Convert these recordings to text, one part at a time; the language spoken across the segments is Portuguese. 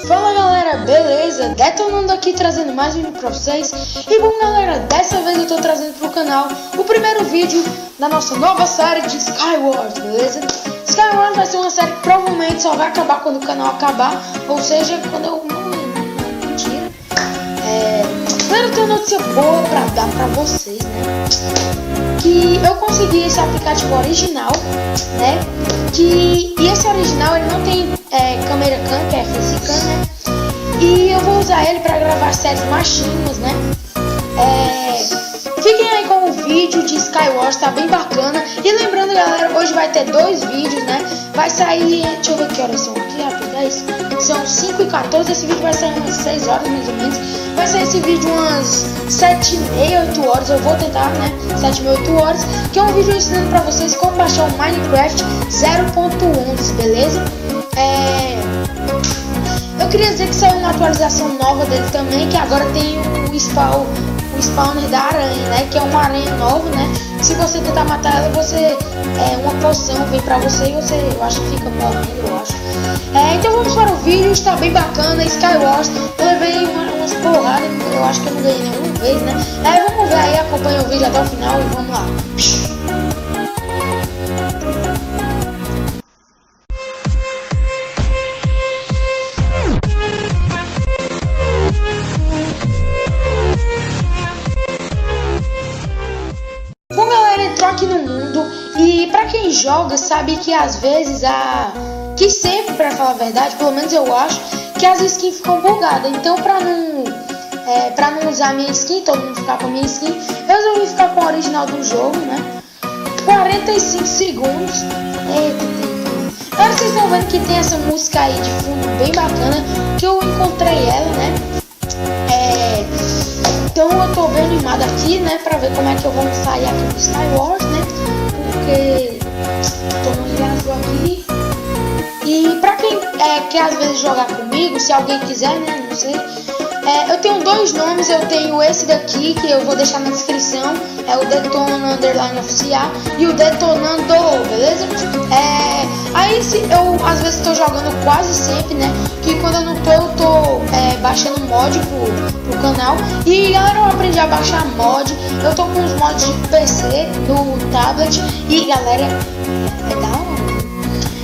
Fala galera, beleza? Detonando aqui trazendo mais um vídeo pra vocês. E bom galera, dessa vez eu tô trazendo pro canal o primeiro vídeo da nossa nova série de Skywars, beleza? Skywars vai ser uma série que provavelmente só vai acabar quando o canal acabar, ou seja, quando eu... Mentira. Primeiro eu tenho uma notícia boa pra dar pra vocês, né? Que eu consegui esse aplicativo original, né? E esse original ele não tem câmera cam, que é Facecam, né? E eu vou usar ele para gravar séries machinhas, né? Fiquem aí com o vídeo de Skywars, tá bem bacana. E lembrando galera, hoje vai ter 2 vídeos, né? Vai sair, deixa eu ver que horas são aqui, rapidez. São 5h14, esse vídeo vai sair umas 6 horas mais ou menos. Vai sair esse vídeo umas 7h30, 8 horas, eu vou tentar, né? 7h30, 8 horas. Que é um vídeo ensinando pra vocês como baixar o Minecraft 0.11, beleza? Eu queria dizer que saiu uma atualização nova dele também, que agora tem o spawner da aranha, né? Que é uma aranha nova, né? Se você tentar matar ela, uma poção vem pra você e você, eu acho que fica morrendo, eu acho. Então vamos para o vídeo, está bem bacana, Skywars. Eu levei umas porradas, eu acho que eu não ganhei nenhuma vez, né? Vamos ver aí, acompanha o vídeo até o final e vamos lá. Aqui no mundo, e pra quem joga sabe que às vezes que sempre, pra falar a verdade, pelo menos eu acho que as skins ficam bugadas. Então pra não usar minha skin, todo mundo ficar com a minha skin, eu resolvi ficar com a original do jogo, né? 45 segundos. Eita, agora vocês estão vendo que tem essa música aí de fundo bem bacana, que eu encontrei ela, né? Então eu tô bem animado aqui, né, pra ver como é que eu vou sair aqui do Skywars, né, porque tô no gravador aqui. E pra quem quer às vezes jogar comigo, se alguém quiser, né, não sei, eu tenho 2 nomes, eu tenho esse daqui, que eu vou deixar na descrição, é o Detona_oficial e o Detonando, beleza? Aí eu às vezes tô jogando quase sempre, né, que quando eu não tô, eu tô baixando mod pro canal. E galera, eu aprendi a baixar mod, eu tô com os mods de PC, no tablet, e galera, é da hora.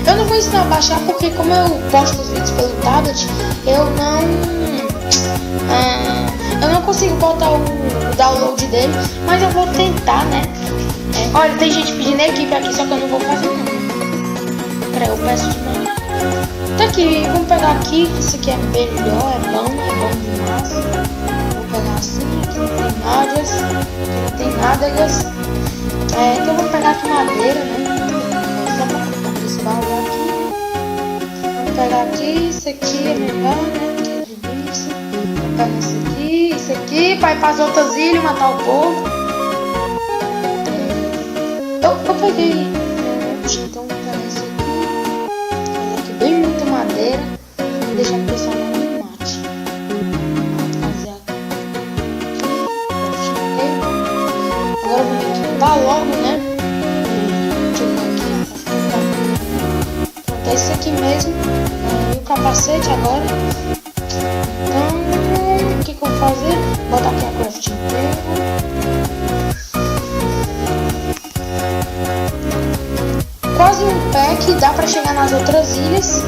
Eu não vou ensinar a baixar porque como eu posto os vídeos pelo tablet, eu não consigo botar o download dele, mas eu vou tentar, né? Olha, tem gente pedindo equipe aqui, só que eu não vou fazer não. Peraí, eu peço de novo. Tá aqui, vamos pegar aqui, isso aqui é melhor, é bom demais. Vou pegar assim, aqui não tem nádegas, então vou pegar aqui madeira, né? Só pra colocar esse baú aqui. Vamos pegar aqui, isso aqui é melhor, né? Pega isso aqui, vai para as outras ilhas matar o povo. Eu peguei. Então vou pegar isso aqui. Olha aqui, bem muita madeira. Vou deixar o pessoal não me mate. Vou fazer aqui. Agora eu vou equipar logo, né? Deixa eu ver aqui. Pronto, é isso aqui mesmo. E o capacete agora. Então, o que eu vou fazer? Botar aqui a crafting table. Quase um pack, dá pra chegar nas outras ilhas.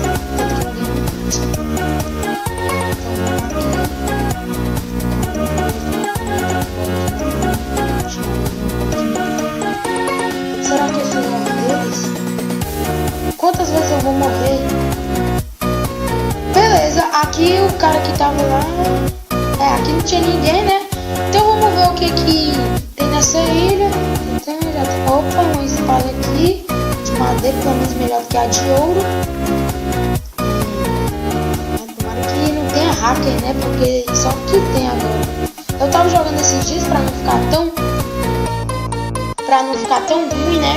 Será que eu sou um deles? Quantas vezes eu vou morrer? Beleza, aqui o cara que tava lá, aqui não tinha ninguém, né? Então vamos ver o que tem nessa ilha. Então, opa, uma espada aqui, de madeira, pelo menos melhor que a de ouro. Tomara que não tenha hacker, né? Porque só que tem agora. Eu tava jogando esses dias pra não ficar tão ruim, né?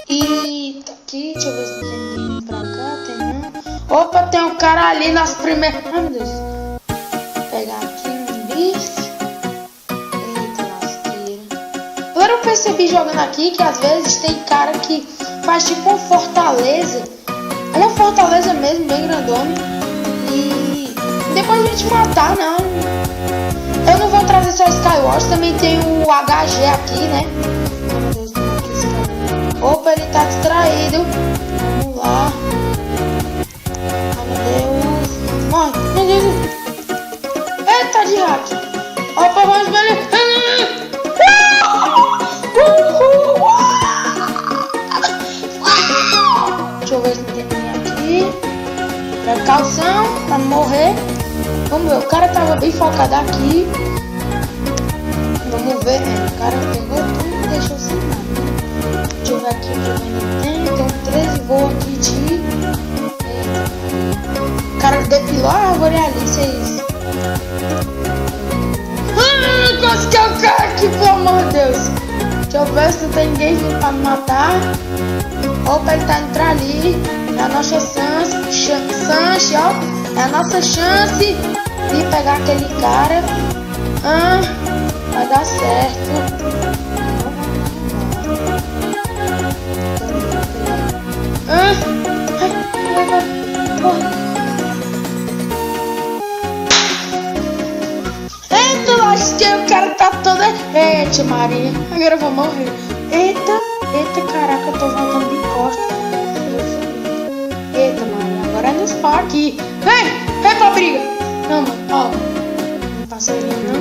E tá aqui, deixa eu ver se tem ninguém pra cá, tem não. Opa, tem um cara ali nas primeiras... Ai, meu Deus. Vou pegar aqui um bife. Eita, lasqueira. Agora eu percebi jogando aqui que às vezes tem cara que faz tipo uma fortaleza. É uma fortaleza mesmo, bem grandona. E gente matar, não. Eu não vou trazer só Skywars, também tem o HG aqui, né? Meu Deus, como é que esse cara... Opa, ele tá distraído. Vamos lá. Ai, meu Deus. Morre, meu Deus. Eita, de hack. Opa, vamos ver ele. Deixa eu ver se tem ninguém aqui. Precaução pra não morrer. Vamos ver, o cara tava bem focado aqui. Vamos ver, o cara pegou tudo e deixou sem nada. Deixa eu ver aqui o que ele tem. Tem 13 voos aqui de... O cara depilou a árvore ali, vocês... Quase que eu caio aqui, pelo amor de Deus. Deixa eu ver se não tem ninguém vindo pra me matar. Opa, ele tá entrando ali. É a nossa chance, ó. É a nossa chance de pegar aquele cara. Vai dar certo. Eita, lasquei, o cara tá todo... Eita, Maria, agora eu vou morrer. Eita, caraca, eu tô voltando de costas. Eita, Maria, agora é nos pau aqui. Vem pra briga. Não, mano, ó. Não passa ali, não.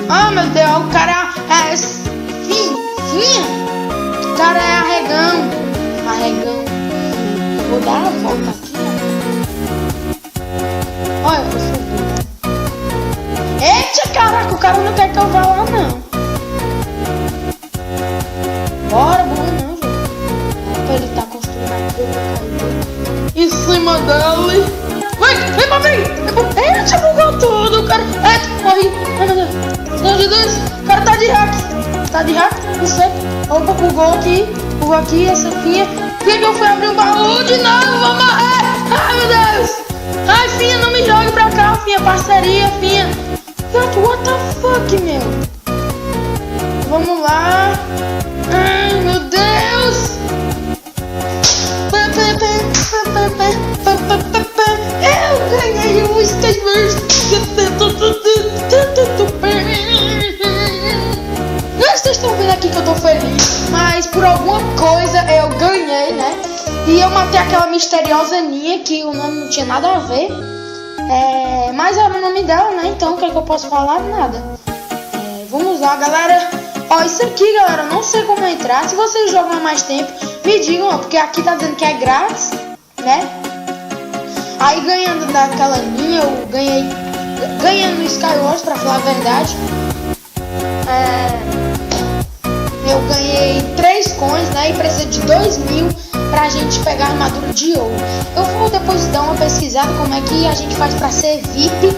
Ah, meu Deus, o cara é... Finha. O cara é arregão. Eu vou dar a volta aqui, ó. Olha, eu subi. Eita, caraca, o cara não quer que eu vá lá, não. Bora, não, gente. Opa, ele tá construindo aqui, eu vou cair em cima dele. Vem pra mim. Eita, bugou tudo, cara. Eita, morri. Ai, meu Deus. Meu Deus, o cara tá de hack. Não sei. Opa, bugou aqui, essa finha. Finha que eu fui abrir um baú de novo, vou morrer. Ai, meu Deus. Ai, Finha, não me jogue pra cá, Finha, parceria, Finha. What the fuck, meu? Vamos lá. Ai, meu Deus. Eu ganhei o Skywars. Vocês estão vendo aqui que eu tô feliz, mas por alguma coisa eu ganhei, né? E eu matei aquela misteriosa Ninha, que o nome não tinha nada a ver. Mas era o nome dela, né? Então o que é que eu posso falar? Nada. Vamos lá, galera. Ó, isso aqui, galera, eu não sei como entrar. Se vocês jogam há mais tempo, me digam, ó, porque aqui tá dizendo que é grátis, né? Aí ganhando daquela Ninha, eu ganhando no Skywars, pra falar a verdade. Eu ganhei 3 coins, né? E precisa de 2.000 pra gente pegar a armadura de ouro. Eu vou depois dar uma pesquisada como é que a gente faz pra ser VIP.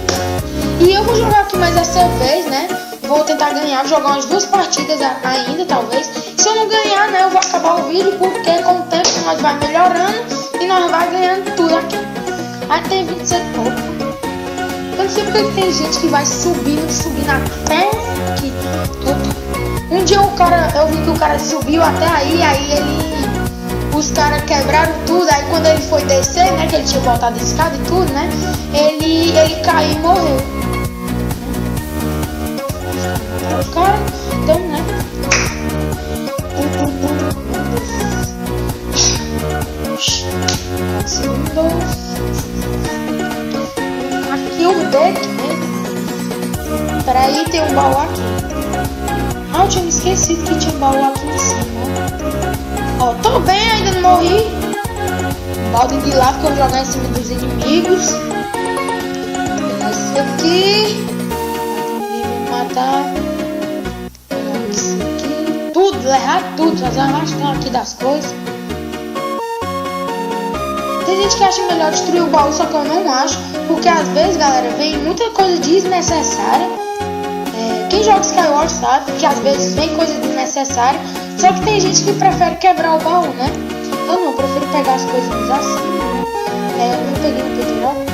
E eu vou jogar aqui mais essa vez, né? Vou tentar ganhar, jogar umas 2 partidas ainda, talvez. Se eu não ganhar, né? Eu vou acabar o vídeo, porque com o tempo nós vai melhorando e nós vai ganhando tudo aqui. Aí tem 27 pouco. Eu não sei porque tem gente que vai subindo até aqui. Um dia eu vi que o cara subiu até aí os caras quebraram tudo, aí quando ele foi descer, né, que ele tinha voltado a escada e tudo, né, ele caiu e morreu. O cara, então, né, aqui o deck, né, peraí, tem um baú aqui. Ah, eu tinha me esquecido que tinha um baú aqui em cima. Ó, tô bem, ainda não morri. Balde de lava que eu vou jogar em cima dos inimigos. Esse aqui. Ninguém vai me matar. Esse aqui. Tudo, errar tudo. Fazer uma arrastão aqui das coisas. Tem gente que acha melhor destruir o baú, só que eu não acho. Porque às vezes, galera, vem muita coisa desnecessária. Quem joga Skywars sabe que às vezes vem coisa desnecessária. Só que tem gente que prefere quebrar o baú, né? Eu não, prefiro pegar as coisas assim, né? Eu não peguei um petróleo.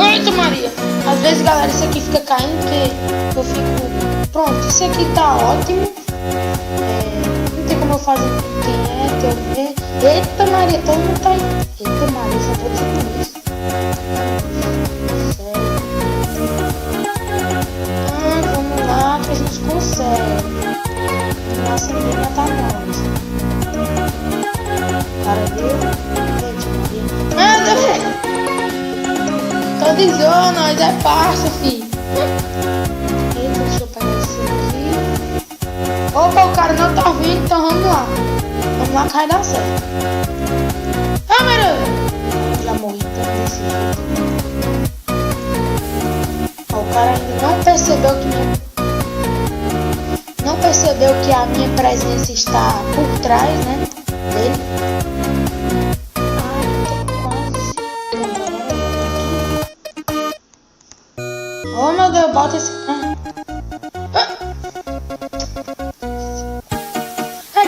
Eita, Maria! Às vezes, galera, isso aqui fica caindo porque eu fico... Pronto, isso aqui tá ótimo. Não tem como eu fazer quem é, deixa eu ver. Eita, Maria, todo mundo tá aí. Eita, Maria, só tô dizendo isso. tô dizendo, nós é parça, filho. Eita, deixa eu pegar esse aqui. Opa, o cara não tá vindo, então vamos lá. Vamos lá que vai dar certo. Ah, meu Deus! Já morri então desse jeito. Ó, o cara ainda não percebeu que a minha presença está por trás, né? Dele. Oh meu Deus, bota esse.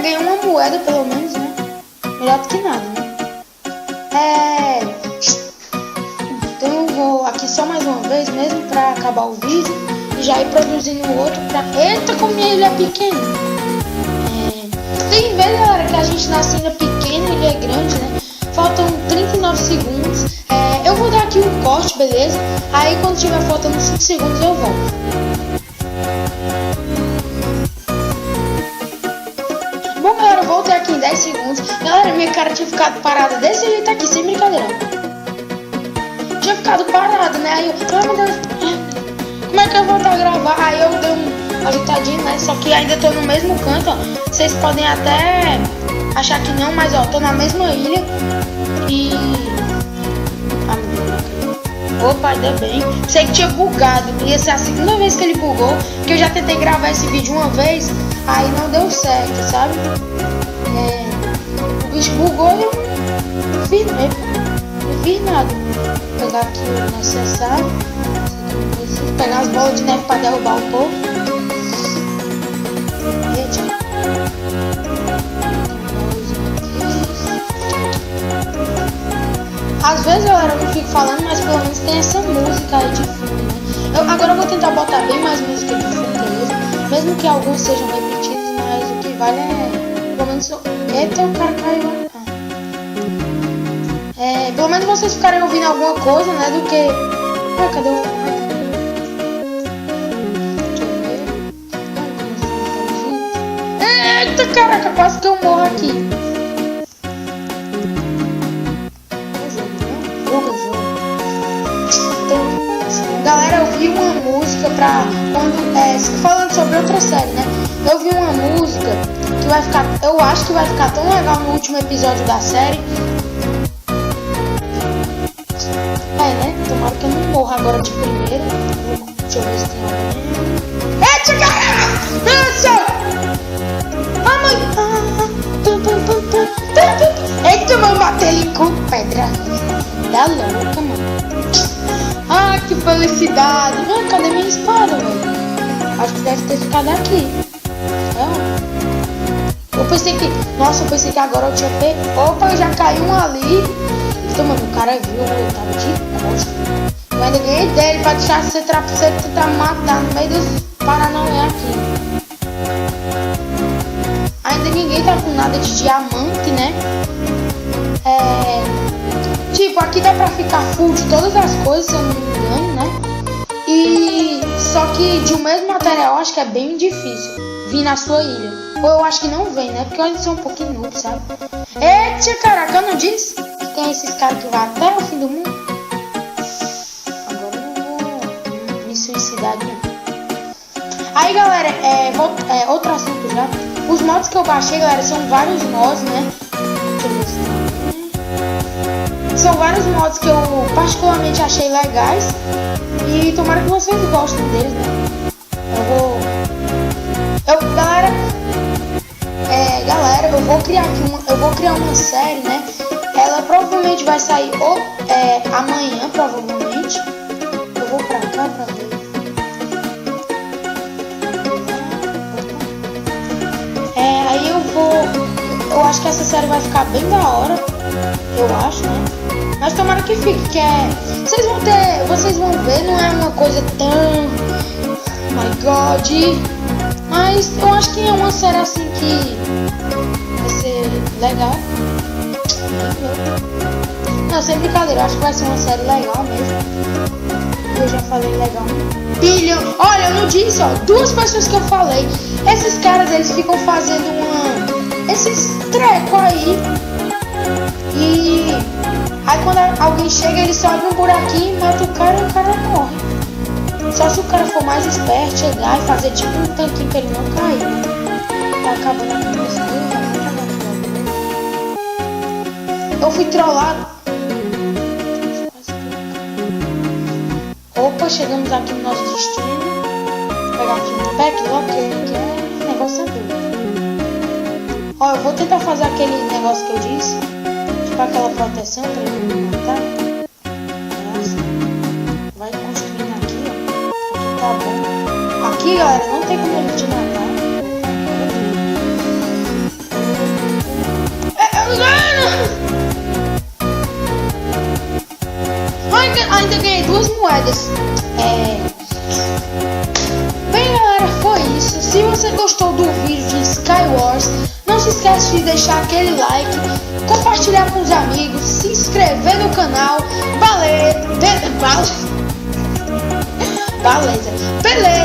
Ganhei uma moeda pelo menos, né? Melhor do que nada, né? Então eu vou aqui só mais uma vez mesmo pra acabar o vídeo e já ir produzindo outro pra. Eita, como minha ilha é pequena! Tem vezes, galera, que a gente nasce ainda pequena e ele é grande, né? Faltam 39 segundos. Eu vou dar aqui um corte, beleza? Aí quando tiver faltando 5 segundos eu volto. Bom, galera, eu voltei aqui em 10 segundos. Galera, minha cara tinha ficado parada desse jeito aqui, sem brincadeira. Tinha ficado parada, né? Aí eu, ai meu Deus, como é que eu vou voltar a gravar? Aí eu dei uma ajeitadinha, né? Só que ainda tô no mesmo canto, ó. Vocês podem até achar que não, mas ó, tô na mesma ilha. E... Opa, ainda bem. Sei que tinha bugado. Ia ser a segunda vez que ele bugou. Que eu já tentei gravar esse vídeo uma vez. Aí não deu certo, sabe? O bicho bugou e eu não fiz nada. Vou pegar aqui o necessário. Vou pegar as bolas de neve pra derrubar o povo. Às vezes, galera, eu não fico falando, mas pelo menos tem essa música aí de fundo, né? Agora eu vou tentar botar bem mais música de fundo, beleza? Mesmo que alguns sejam repetidos, mas o que vale é... Pelo menos... Eita, o cara caiu. Pelo menos vocês ficarem ouvindo alguma coisa, né? Do que... Ah, cadê o... Deixa eu ver. Eita, caraca, quase que eu morro aqui. Galera, eu vi uma música pra quando falando sobre outra série, né? Eu vi uma música que vai ficar, eu acho que vai ficar tão legal no último episódio da série. Né? Tomara que eu não morra agora de primeira. Deixa eu ver se tem alguém. Eita, galera! Eita, mano, bater ele com pedra. Dá louca, mano. Ah, que felicidade! Ah, cadê minha espada, velho? Acho que deve ter ficado aqui. Eu pensei que... Nossa, eu pensei que agora eu tinha pego... Opa, eu já caiu um ali. Então, mano, o cara viu, eu tava de costa. Eu ainda ganhei dele pra deixar você tentar matar no meio dos Paranauê aqui. Ainda ninguém tá com nada de diamante, né? Tipo, aqui dá pra ficar full de todas as coisas, se eu não me engano, né? E... Só que de um mesmo material, eu acho que é bem difícil vir na sua ilha. Ou eu acho que não vem, né? Porque eles são um pouquinho noob, sabe? Eita, caraca, eu não disse que tem esses caras que vão até o fim do mundo? Agora eu não vou me suicidar, né? Aí, galera, outro assunto já. Os mods que eu baixei, galera, são vários mods, né? Deixa eu ver se tem. São vários mods que eu particularmente achei legais. E tomara que vocês gostem deles, né? Galera, eu vou criar uma série, né? Ela provavelmente vai sair amanhã, provavelmente. Eu vou pra cá pra ver. Aí eu acho que essa série vai ficar bem da hora. Eu acho, né? Mas tomara que fique, que vocês vão ver, não é uma coisa tão... My God. Mas eu acho que é uma série assim que vai ser legal. Não, sem brincadeira, eu acho que vai ser uma série legal mesmo. Eu já falei legal. Bilhão. Olha, eu não disse, ó. 2 pessoas que eu falei. Esses caras, eles ficam fazendo esses trecos aí. E Aí quando alguém chega, ele só abre um buraquinho, mata o cara e o cara morre. Só se o cara for mais esperto, chegar e fazer tipo um tanquinho pra ele não cair. Tá acabando a cabeça dele, eu fui trollado. Opa, chegamos aqui no nosso destino. Vou pegar aqui um backlog, que é negócio doido. Ó, eu vou tentar fazer aquele negócio que eu disse. Tipo aquela proteção pra ele não matar. Vai construindo aqui, ó. Aqui tá bom. Aqui, galera, não tem como ele te matar. Ainda ganhei 2 moedas. Bem, galera, foi isso. Se você gostou do vídeo de Skywars, não se esquece de deixar aquele like, compartilhar com os amigos, se inscrever no canal. Beleza.